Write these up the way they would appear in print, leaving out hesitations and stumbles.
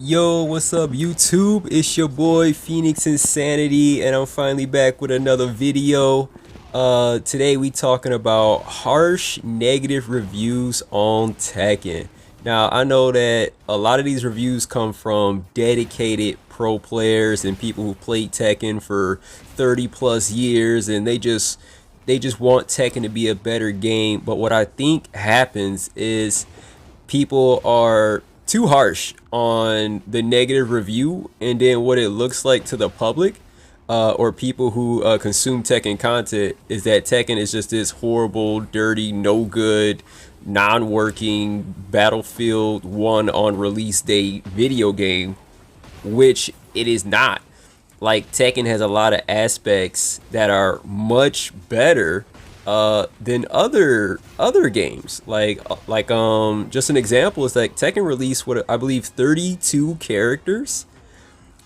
Yo, what's up YouTube? It's your boy Phoenix Insanity and I'm finally back with another video. Today we talking about harsh negative reviews on Tekken. Now, I know that a lot of these reviews come from dedicated pro players and people who played Tekken for 30 plus years and they just want Tekken to be a better game, but what I think happens is people are too harsh on the negative review and then what it looks like to the public or people who consume Tekken content is that Tekken is just this horrible, dirty, no good, non-working Battlefield 1 on release day video game, which it is not. Like Tekken has a lot of aspects that are much better than other games. Like just an example is like Tekken released what I believe 32 characters.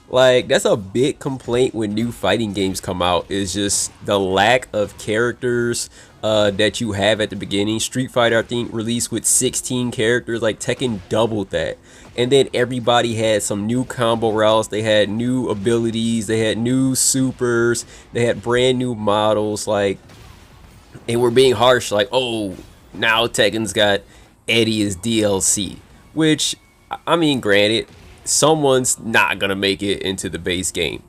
Like that's a big complaint when new fighting games come out is just the lack of characters that you have at the beginning. Street Fighter I think released with 16 characters. Like Tekken doubled that, and then everybody had some new combo routes, they had new abilities, they had new supers, they had brand new models. Like, and we're being harsh like, oh, now Tekken's got Eddie as DLC, which I mean, granted, someone's not gonna make it into the base game.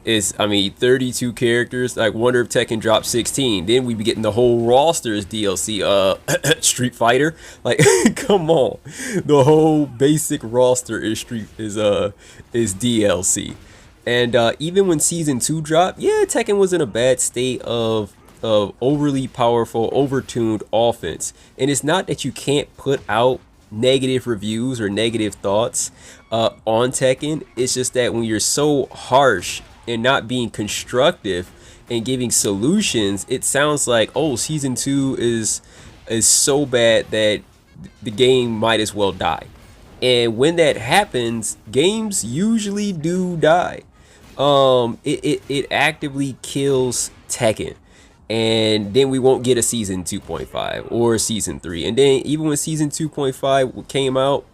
Is I mean 32 characters. Like wonder if Tekken dropped 16, then we'd be getting the whole roster as DLC. Street Fighter, like come on, the whole basic roster is DLC. And even when season 2 dropped, yeah, Tekken was in a bad state of overly powerful, overtuned offense. And it's not that you can't put out negative reviews or negative thoughts on Tekken. It's just that when you're so harsh and not being constructive and giving solutions, it sounds like, oh, season 2 is so bad that the game might as well die. And when that happens, games usually do die. It actively kills Tekken, and then we won't get a season 2.5 or season 3. And then even when season 2.5 came out,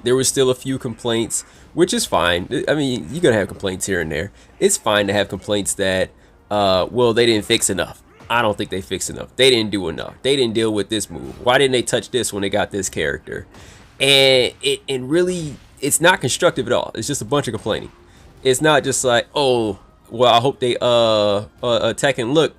there was still a few complaints, which is fine. I mean, you're gonna have complaints here and there. It's fine to have complaints that well, they didn't fix enough. I don't think they fixed enough. They didn't do enough. They didn't deal with this move. Why didn't they touch this when they got this character? And really, it's not constructive at all. It's just a bunch of complaining. It's not just like, oh, well, I hope they Tekken, look,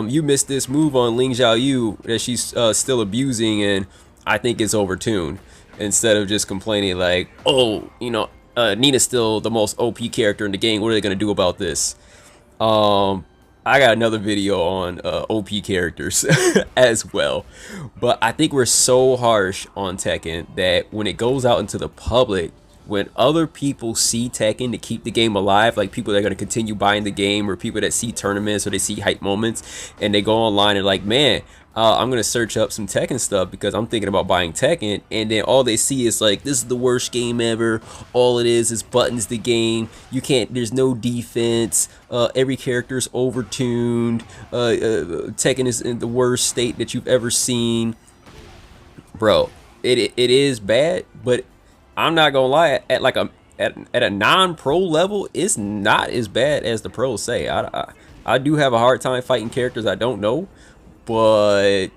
you missed this move on Ling Xiaoyu that she's still abusing, and I think it's overtuned. Instead of just complaining like, oh, you know, Nina's still the most OP character in the game. What are they gonna do about this? I got another video on OP characters as well, but I think we're so harsh on Tekken that when it goes out into the public, when other people see Tekken to keep the game alive, like people that are going to continue buying the game, or people that see tournaments or they see hype moments and they go online and like, man, I'm going to search up some Tekken stuff because I'm thinking about buying Tekken, and then all they see is like, this is the worst game ever, all it is buttons the game, you can't, there's no defense, every character's overtuned, Tekken is in the worst state that you've ever seen. Bro, it is bad, but I'm not gonna lie, at like at a non-pro level, it's not as bad as the pros say. I do have a hard time fighting characters I don't know, but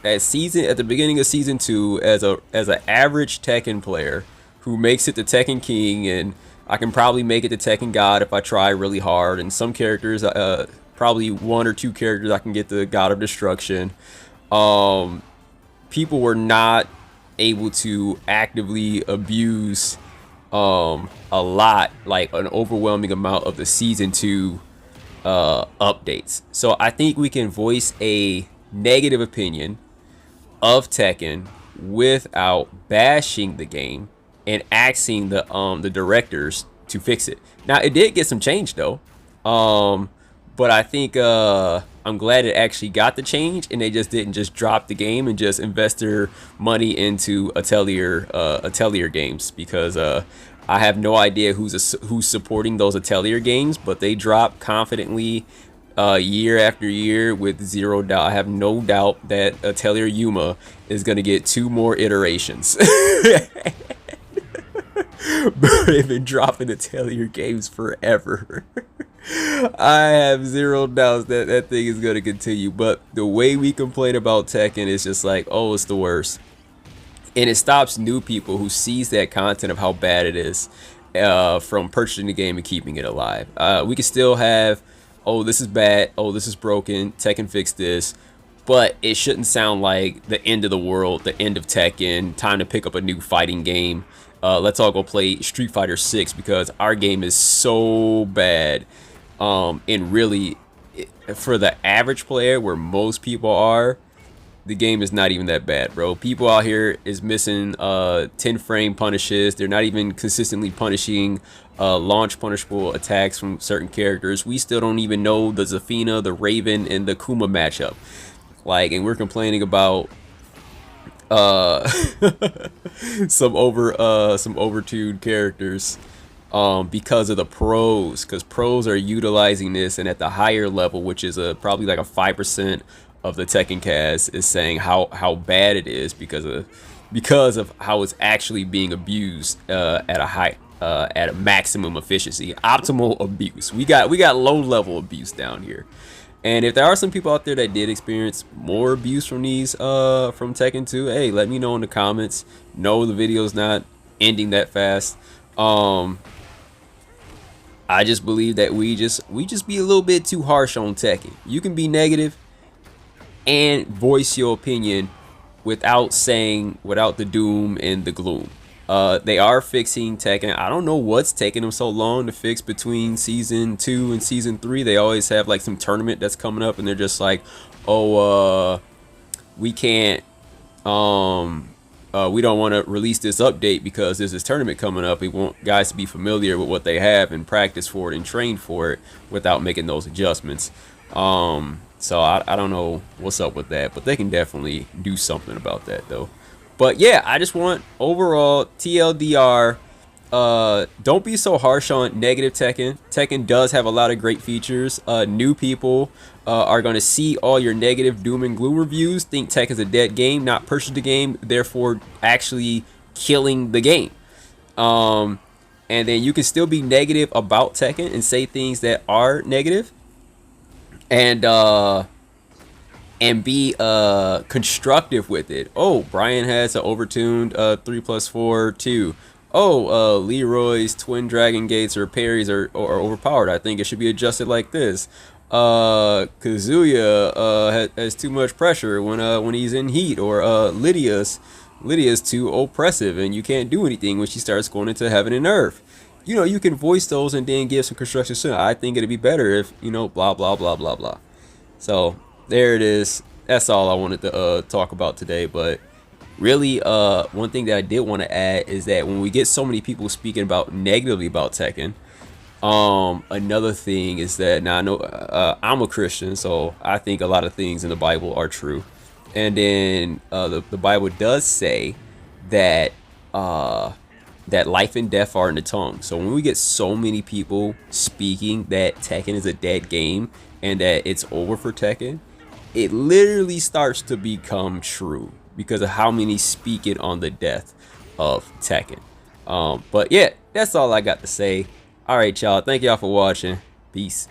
at the beginning of season 2, as an average Tekken player who makes it to Tekken King, and I can probably make it to Tekken God if I try really hard, and some characters, probably 1 or 2 characters I can get the God of Destruction. People were not able to actively abuse a lot, like an overwhelming amount of the season 2 updates. So I think we can voice a negative opinion of Tekken without bashing the game and asking the directors to fix it. Now it did get some change though, but I think I'm glad it actually got the change, and they just didn't just drop the game and just invest their money into Atelier games, because I have no idea who's supporting those Atelier games, but they drop confidently year after year with zero doubt. I have no doubt that Atelier Yuma is going to get 2 more iterations. Bro, they've been dropping the tail of your games forever. I have zero doubts that that thing is going to continue. But the way we complain about Tekken is just like, oh, it's the worst. And it stops new people who sees that content of how bad it is from purchasing the game and keeping it alive. We can still have, oh, this is bad. Oh, this is broken. Tekken fixed this. But it shouldn't sound like the end of the world, the end of Tekken, time to pick up a new fighting game. Let's all go play Street Fighter 6 because our game is so bad. And really, for the average player, where most people are, the game is not even that bad, bro. People out here is missing 10 frame punishes. They're not even consistently punishing launch punishable attacks from certain characters. We still don't even know the Zafina, the Raven, and the Kuma matchup. Like, and we're complaining about some overtuned characters because of the pros, because pros are utilizing this, and at the higher level, which is probably like a 5% of the Tekken cast, is saying how bad it is because of how it's actually being abused at a maximum efficiency, optimal abuse. We got low level abuse down here. And if there are some people out there that did experience more abuse from these from Tekken 2, hey, let me know in the comments. No, the video's not ending that fast. I just believe that we just be a little bit too harsh on Tekken. You can be negative and voice your opinion without the doom and the gloom. They are fixing Tekken. I don't know what's taking them so long to fix between season 2 and season 3. They always have like some tournament that's coming up, and they're just like, oh, we can't, we don't want to release this update because there's this tournament coming up. We want guys to be familiar with what they have and practice for it and train for it without making those adjustments. So I don't know what's up with that, but they can definitely do something about that though. But yeah, I just want overall TLDR, don't be so harsh on negative Tekken. Tekken does have a lot of great features. New people are going to see all your negative doom and gloom reviews, think Tekken's a dead game, not purchase the game, therefore actually killing the game. And then you can still be negative about Tekken and say things that are negative. And be constructive with it. Oh, Brian has an overtuned 3+4 2. Oh, Leroy's twin dragon gates or parries are overpowered. I think it should be adjusted like this. Kazuya has too much pressure when he's in heat, or Lydia's too oppressive and you can't do anything when she starts going into heaven and earth. You know, you can voice those and then give some constructive soon. I think it'd be better if, you know, blah blah blah blah blah. So there it is. That's all I wanted to talk about today. But really, one thing that I did want to add is that when we get so many people speaking about negatively about Tekken, another thing is that now I know I'm a Christian, so I think a lot of things in the Bible are true. And then the Bible does say that that life and death are in the tongue. So when we get so many people speaking that Tekken is a dead game and that it's over for Tekken, it literally starts to become true because of how many speak it on the death of Tekken. But yeah, that's all I got to say. All right, y'all. Thank y'all for watching. Peace.